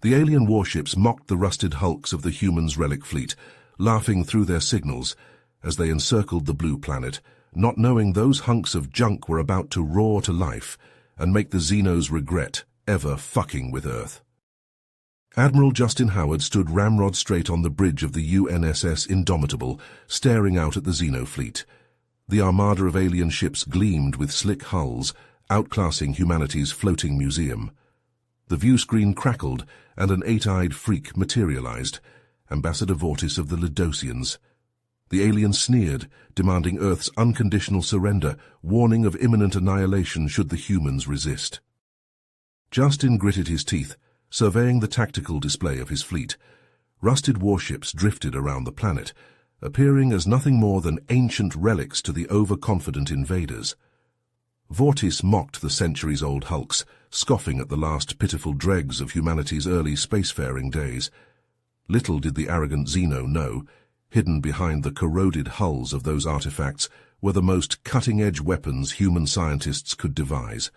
The alien warships mocked the rusted hulks of the humans' relic fleet, laughing through their signals as they encircled the blue planet, not knowing those hunks of junk were about to roar to life and make the Xenos regret ever fucking with Earth. Admiral Justin Howard stood ramrod straight on the bridge of the UNSS Indomitable, staring out at the Xeno fleet. The armada of alien ships gleamed with slick hulls, outclassing humanity's floating museum. The viewscreen crackled, and an eight-eyed freak materialized, Ambassador Vortis of the Lidosians. The alien sneered, demanding Earth's unconditional surrender, warning of imminent annihilation should the humans resist. Justin gritted his teeth, surveying the tactical display of his fleet. Rusted warships drifted around the planet, appearing as nothing more than ancient relics to the overconfident invaders. Vortis mocked the centuries-old hulks, scoffing at the last pitiful dregs of humanity's early spacefaring days. Little did the arrogant Xeno know, hidden behind the corroded hulls of those artifacts were the most cutting-edge weapons human scientists could devise.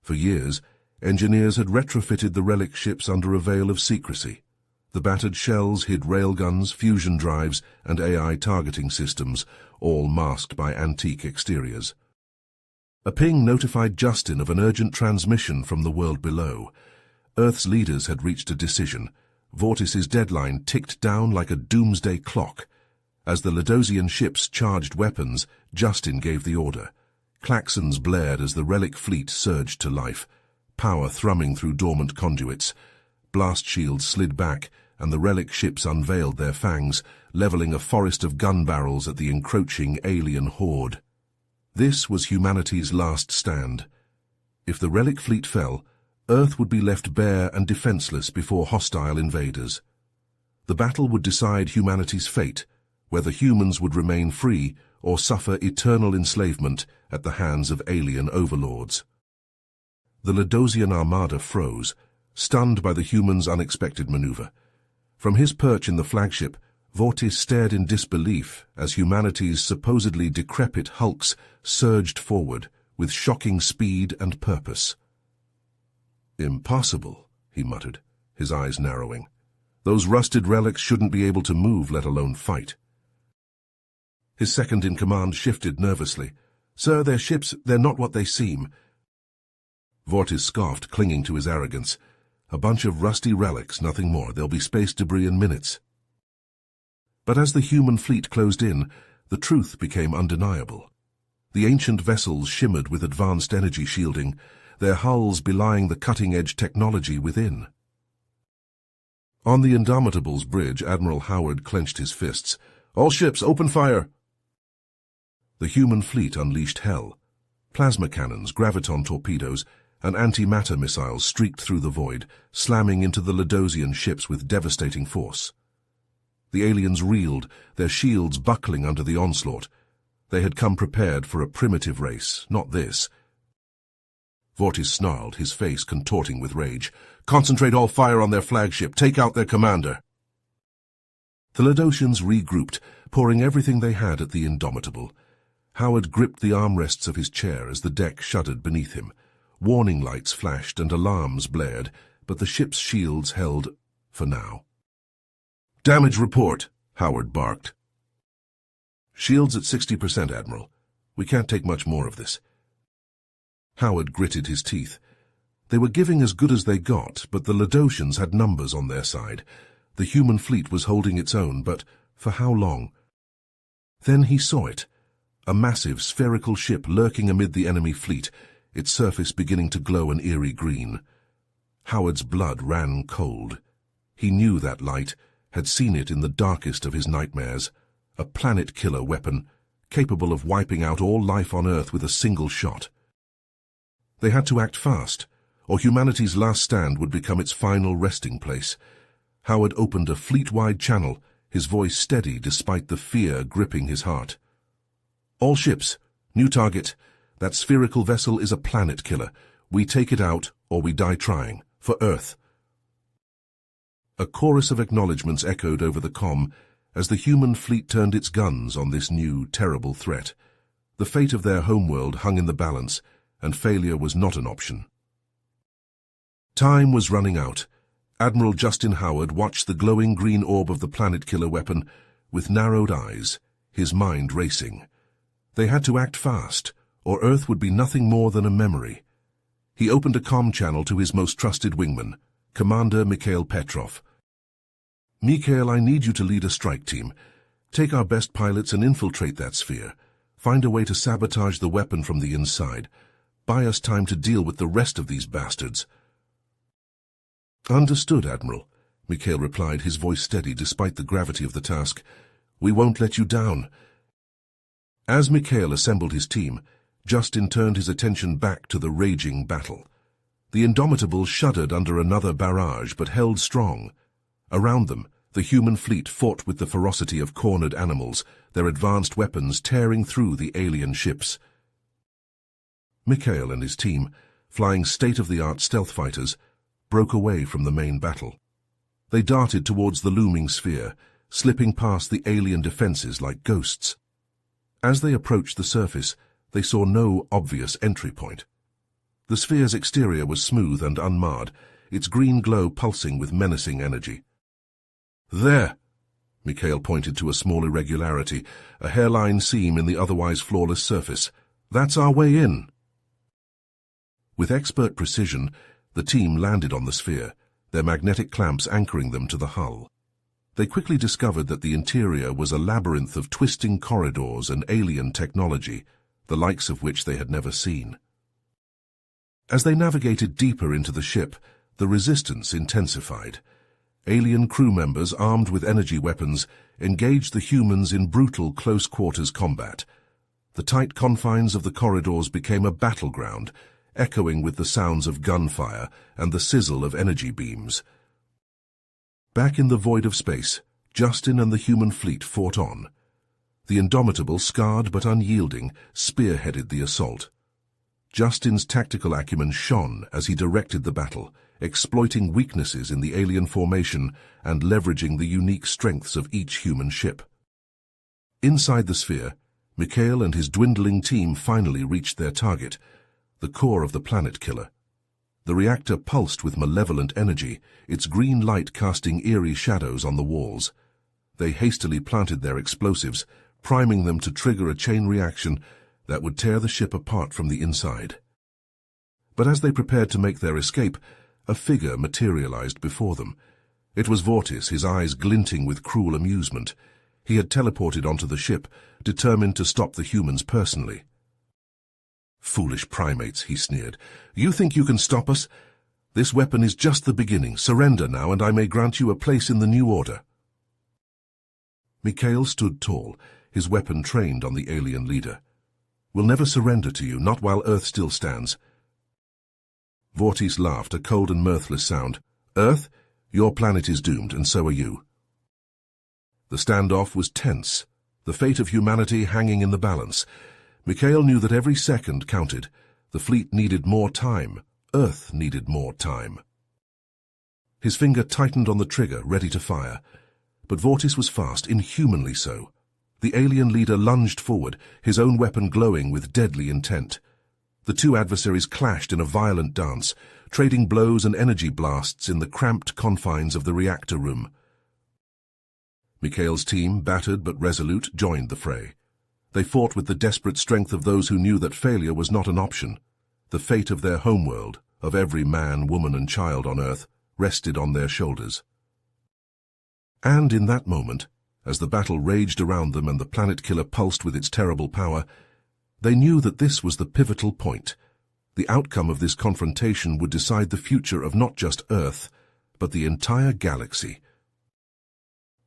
For years, engineers had retrofitted the relic ships under a veil of secrecy. The battered shells hid railguns, fusion drives, and AI targeting systems, all masked by antique exteriors. A ping notified Justin of an urgent transmission from the world below. Earth's leaders had reached a decision. Vortis's deadline ticked down like a doomsday clock. As the Lidosian ships charged weapons, Justin gave the order. Klaxons blared as the relic fleet surged to life, power thrumming through dormant conduits. Blast shields slid back, and the relic ships unveiled their fangs, leveling a forest of gun barrels at the encroaching alien horde. This was humanity's last stand. If the relic fleet fell, Earth would be left bare and defenseless before hostile invaders. The battle would decide humanity's fate, whether humans would remain free or suffer eternal enslavement at the hands of alien overlords. The Lidosian armada froze, stunned by the humans' unexpected maneuver. From his perch in the flagship, Vortis stared in disbelief as humanity's supposedly decrepit hulks surged forward with shocking speed and purpose. "Impossible," he muttered, his eyes narrowing. "Those rusted relics shouldn't be able to move, let alone fight." His second-in-command shifted nervously. "Sir, they're ships, they're not what they seem." Vortis scoffed, clinging to his arrogance. "A bunch of rusty relics, nothing more. There'll be space debris in minutes." But as the human fleet closed in, the truth became undeniable. The ancient vessels shimmered with advanced energy shielding, their hulls belying the cutting-edge technology within. On the Indomitable's bridge, Admiral Howard clenched his fists. "All ships, open fire!" The human fleet unleashed hell. Plasma cannons, graviton torpedoes, and antimatter missiles streaked through the void, slamming into the Lidosian ships with devastating force. The aliens reeled, their shields buckling under the onslaught. They had come prepared for a primitive race, not this. Vortis snarled, his face contorting with rage. "Concentrate all fire on their flagship. Take out their commander." The Lidosians regrouped, pouring everything they had at the Indomitable. Howard gripped the armrests of his chair as the deck shuddered beneath him. Warning lights flashed and alarms blared, but the ship's shields held for now. "Damage report," Howard barked. "Shields at 60%, Admiral. We can't take much more of this." Howard gritted his teeth. They were giving as good as they got, but the Lidosians had numbers on their side. The human fleet was holding its own, but for how long? Then he saw it. A massive, spherical ship lurking amid the enemy fleet, its surface beginning to glow an eerie green. Howard's blood ran cold. He knew that light, had seen it in the darkest of his nightmares. A planet-killer weapon, capable of wiping out all life on Earth with a single shot. They had to act fast, or humanity's last stand would become its final resting place. Howard opened a fleet-wide channel, his voice steady despite the fear gripping his heart. "All ships, new target. That spherical vessel is a planet-killer. We take it out, or we die trying. For Earth." A chorus of acknowledgements echoed over the comm as the human fleet turned its guns on this new, terrible threat. The fate of their homeworld hung in the balance, and failure was not an option. Time was running out, Admiral Justin Howard watched the glowing green orb of the planet-killer weapon with narrowed eyes, his mind racing. They had to act fast, or Earth would be nothing more than a memory. He opened a comm channel to his most trusted wingman, Commander Mikhail Petrov. "Mikhail, I need you to lead a strike team. Take our best pilots and infiltrate that sphere. Find a way to sabotage the weapon from the inside. Buy us time to deal with the rest of these bastards." "Understood, Admiral," Mikhail replied, his voice steady despite the gravity of the task. "We won't let you down." As Mikhail assembled his team, Justin turned his attention back to the raging battle. The Indomitables shuddered under another barrage, but held strong. Around them, the human fleet fought with the ferocity of cornered animals, their advanced weapons tearing through the alien ships. Mikhail and his team, flying state-of-the-art stealth fighters, broke away from the main battle. They darted towards the looming sphere, slipping past the alien defenses like ghosts. As they approached the surface, they saw no obvious entry point. The sphere's exterior was smooth and unmarred, its green glow pulsing with menacing energy. "There!" Mikhail pointed to a small irregularity, a hairline seam in the otherwise flawless surface. "That's our way in." With expert precision, the team landed on the sphere, their magnetic clamps anchoring them to the hull. They quickly discovered that the interior was a labyrinth of twisting corridors and alien technology, the likes of which they had never seen. As they navigated deeper into the ship, the resistance intensified. Alien crew members armed with energy weapons engaged the humans in brutal close-quarters combat. The tight confines of the corridors became a battleground, echoing with the sounds of gunfire and the sizzle of energy beams. Back in the void of space, Justin and the human fleet fought on. The Indomitable, scarred but unyielding, spearheaded the assault. Justin's tactical acumen shone as he directed the battle, exploiting weaknesses in the alien formation and leveraging the unique strengths of each human ship. Inside the sphere, Mikhail and his dwindling team finally reached their target, the core of the planet killer. The reactor pulsed with malevolent energy, its green light casting eerie shadows on the walls. They hastily planted their explosives, priming them to trigger a chain reaction that would tear the ship apart from the inside. But as they prepared to make their escape, a figure materialized before them. It was Vortis, his eyes glinting with cruel amusement. He had teleported onto the ship, determined to stop the humans personally. "Foolish primates," he sneered. "You think you can stop us? This weapon is just the beginning. Surrender now, and I may grant you a place in the new order." Mikhail stood tall, his weapon trained on the alien leader. "We'll never surrender to you, not while Earth still stands." Vortis laughed, a cold and mirthless sound. "Earth, your planet is doomed, and so are you." The standoff was tense, the fate of humanity hanging in the balance. Mikhail knew that every second counted. The fleet needed more time. Earth needed more time. His finger tightened on the trigger, ready to fire. But Vortis was fast, inhumanly so. The alien leader lunged forward, his own weapon glowing with deadly intent. The two adversaries clashed in a violent dance, trading blows and energy blasts in the cramped confines of the reactor room. Mikhail's team, battered but resolute, joined the fray. They fought with the desperate strength of those who knew that failure was not an option. The fate of their homeworld, of every man, woman, and child on Earth, rested on their shoulders. And in that moment, as the battle raged around them and the planet killer pulsed with its terrible power, they knew that this was the pivotal point. The outcome of this confrontation would decide the future of not just Earth, but the entire galaxy.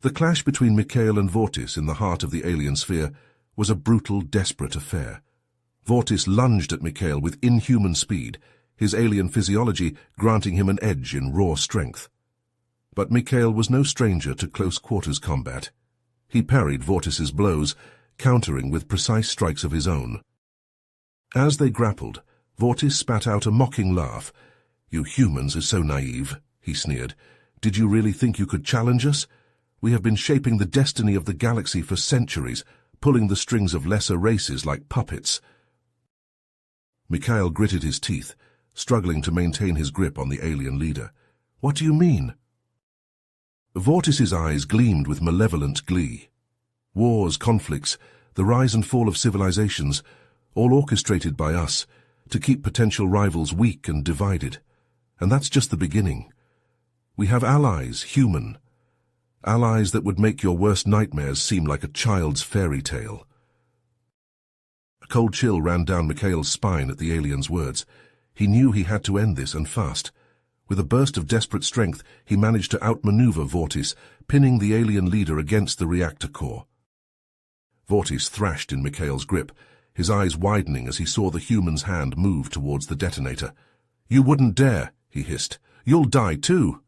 The clash between Mikhail and Vortis in the heart of the alien sphere was a brutal, desperate affair. Vortis lunged at Mikhail with inhuman speed, his alien physiology granting him an edge in raw strength. But Mikhail was no stranger to close-quarters combat. He parried Vortis's blows, countering with precise strikes of his own. As they grappled, Vortis spat out a mocking laugh. "You humans are so naive," he sneered. "Did you really think you could challenge us? We have been shaping the destiny of the galaxy for centuries, pulling the strings of lesser races like puppets." Mikhail gritted his teeth, struggling to maintain his grip on the alien leader. "What do you mean?" Vortis's eyes gleamed with malevolent glee. Wars, conflicts, the rise and fall of civilizations, all orchestrated by us, to keep potential rivals weak and divided. And that's just the beginning. We have allies, human. Allies that would make your worst nightmares seem like a child's fairy tale. A cold chill ran down Mikhail's spine at the alien's words. He knew he had to end this, and fast. With a burst of desperate strength, he managed to outmaneuver Vortis, pinning the alien leader against the reactor core. Vortis thrashed in Mikhail's grip, his eyes widening as he saw the human's hand move towards the detonator. "You wouldn't dare," he hissed. "You'll die too."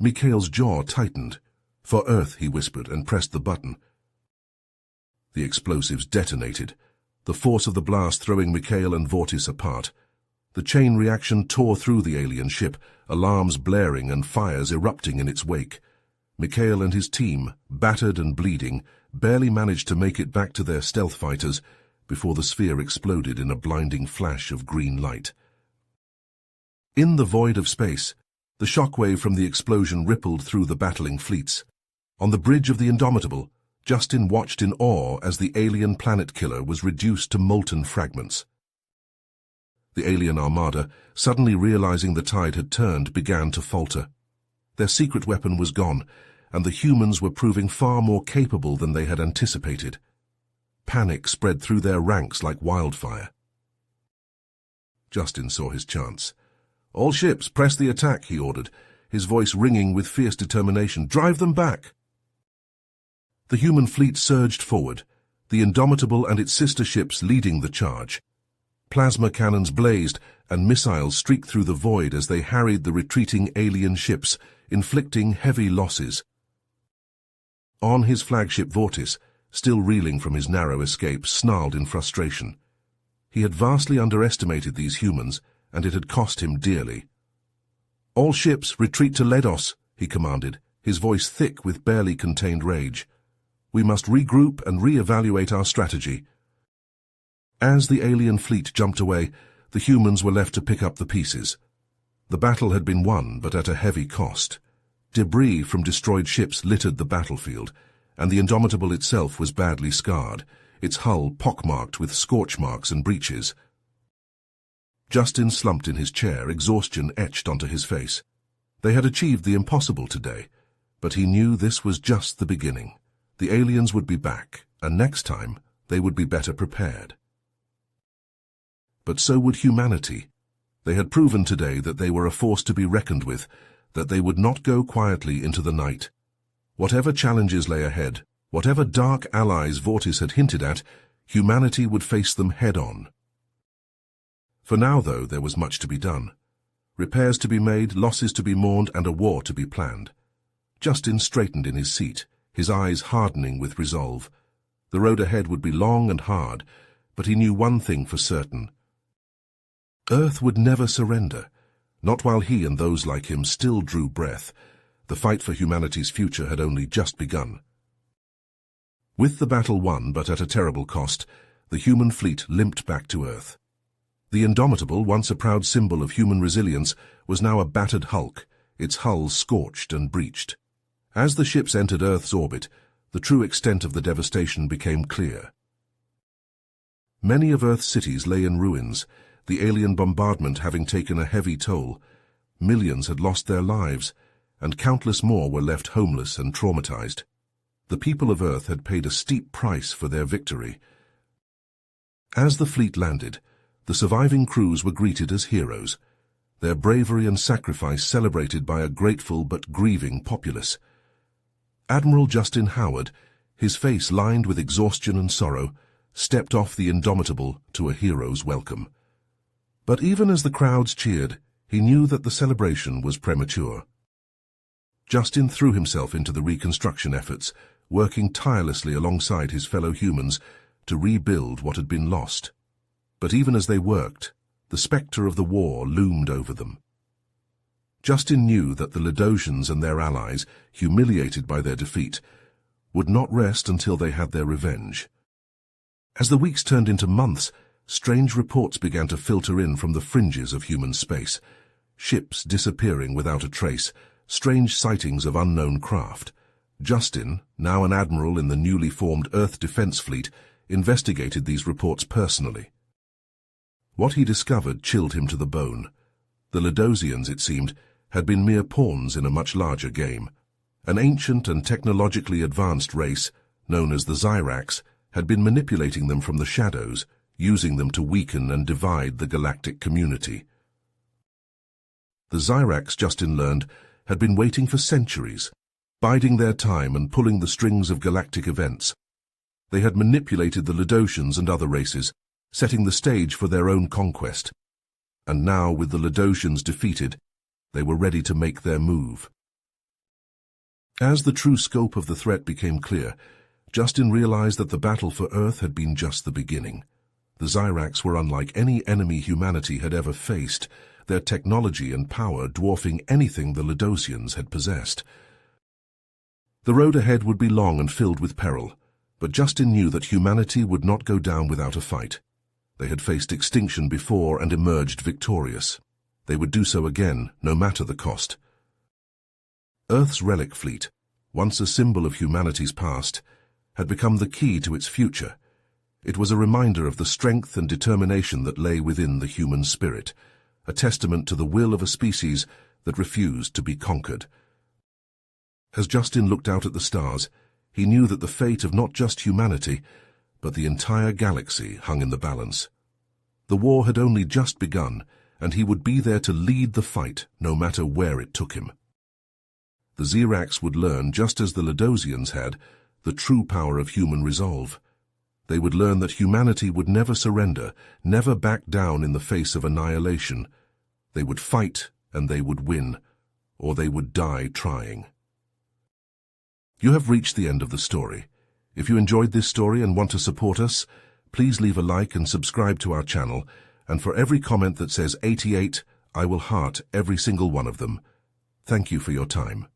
Mikhail's jaw tightened. "For Earth," he whispered, and pressed the button. The explosives detonated, the force of the blast throwing Mikhail and Vortis apart. The chain reaction tore through the alien ship, alarms blaring and fires erupting in its wake. Mikhail and his team, battered and bleeding, barely managed to make it back to their stealth fighters before the sphere exploded in a blinding flash of green light. In the void of space, the shockwave from the explosion rippled through the battling fleets. On the bridge of the Indomitable, Justin watched in awe as the alien planet killer was reduced to molten fragments. The alien armada, suddenly realizing the tide had turned, began to falter. Their secret weapon was gone, and the humans were proving far more capable than they had anticipated. Panic spread through their ranks like wildfire. Justin saw his chance. "All ships, press the attack," he ordered, his voice ringing with fierce determination. "Drive them back!" The human fleet surged forward, the Indomitable and its sister ships leading the charge. Plasma cannons blazed, and missiles streaked through the void as they harried the retreating alien ships, inflicting heavy losses. On his flagship, Vortis, still reeling from his narrow escape, snarled in frustration. He had vastly underestimated these humans, and it had cost him dearly. "All ships, retreat to Ledos," he commanded, his voice thick with barely contained rage. "We must regroup and re-evaluate our strategy." As the alien fleet jumped away, the humans were left to pick up the pieces. The battle had been won, but at a heavy cost. Debris from destroyed ships littered the battlefield, and the Indomitable itself was badly scarred, its hull pockmarked with scorch marks and breaches. Justin slumped in his chair, exhaustion etched onto his face. They had achieved the impossible today, but he knew this was just the beginning. The aliens would be back, and next time they would be better prepared. But so would humanity. They had proven today that they were a force to be reckoned with, that they would not go quietly into the night. Whatever challenges lay ahead, whatever dark allies Vortis had hinted at, humanity would face them head-on. For now, though, there was much to be done. Repairs to be made, losses to be mourned, and a war to be planned. Justin straightened in his seat, his eyes hardening with resolve. The road ahead would be long and hard, but he knew one thing for certain. Earth would never surrender, not while he and those like him still drew breath. The fight for humanity's future had only just begun. With the battle won, but at a terrible cost, the human fleet limped back to Earth. The Indomitable, once a proud symbol of human resilience, was now a battered hulk, its hull scorched and breached. As the ships entered Earth's orbit, the true extent of the devastation became clear. Many of Earth's cities lay in ruins, the alien bombardment having taken a heavy toll. Millions had lost their lives, and countless more were left homeless and traumatized. The people of Earth had paid a steep price for their victory. As the fleet landed, the surviving crews were greeted as heroes, their bravery and sacrifice celebrated by a grateful but grieving populace. Admiral Justin Howard, his face lined with exhaustion and sorrow, stepped off the Indomitable to a hero's welcome. But even as the crowds cheered, he knew that the celebration was premature. Justin threw himself into the reconstruction efforts, working tirelessly alongside his fellow humans to rebuild what had been lost. But even as they worked, the spectre of the war loomed over them. Justin knew that the Ledosians and their allies, humiliated by their defeat, would not rest until they had their revenge. As the weeks turned into months, strange reports began to filter in from the fringes of human space. Ships disappearing without a trace, strange sightings of unknown craft. Justin, now an admiral in the newly formed Earth Defense Fleet, investigated these reports personally. What he discovered chilled him to the bone. The Ledosians, it seemed, had been mere pawns in a much larger game. An ancient and technologically advanced race, known as the Xyrax, had been manipulating them from the shadows, using them to weaken and divide the galactic community. The Xyrax, Justin learned, had been waiting for centuries, biding their time and pulling the strings of galactic events. They had manipulated the Ledosians and other races, setting the stage for their own conquest. And now, with the Ledosians defeated, they were ready to make their move. As the true scope of the threat became clear, Justin realized that the battle for Earth had been just the beginning. The Xyrax were unlike any enemy humanity had ever faced, their technology and power dwarfing anything the Ledosians had possessed. The road ahead would be long and filled with peril, but Justin knew that humanity would not go down without a fight. They had faced extinction before and emerged victorious. They would do so again, no matter the cost. Earth's Relic fleet, once a symbol of humanity's past, had become the key to its future. It was a reminder of the strength and determination that lay within the human spirit, a testament to the will of a species that refused to be conquered. As Justin looked out at the stars, he knew that the fate of not just humanity, but the entire galaxy hung in the balance. The war had only just begun, and he would be there to lead the fight, no matter where it took him. The Xyrax would learn, just as the Ledosians had, the true power of human resolve. They would learn that humanity would never surrender, never back down in the face of annihilation. They would fight, and they would win, or they would die trying. You have reached the end of the story. If you enjoyed this story and want to support us, please leave a like and subscribe to our channel, and for every comment that says 88, I will heart every single one of them. Thank you for your time.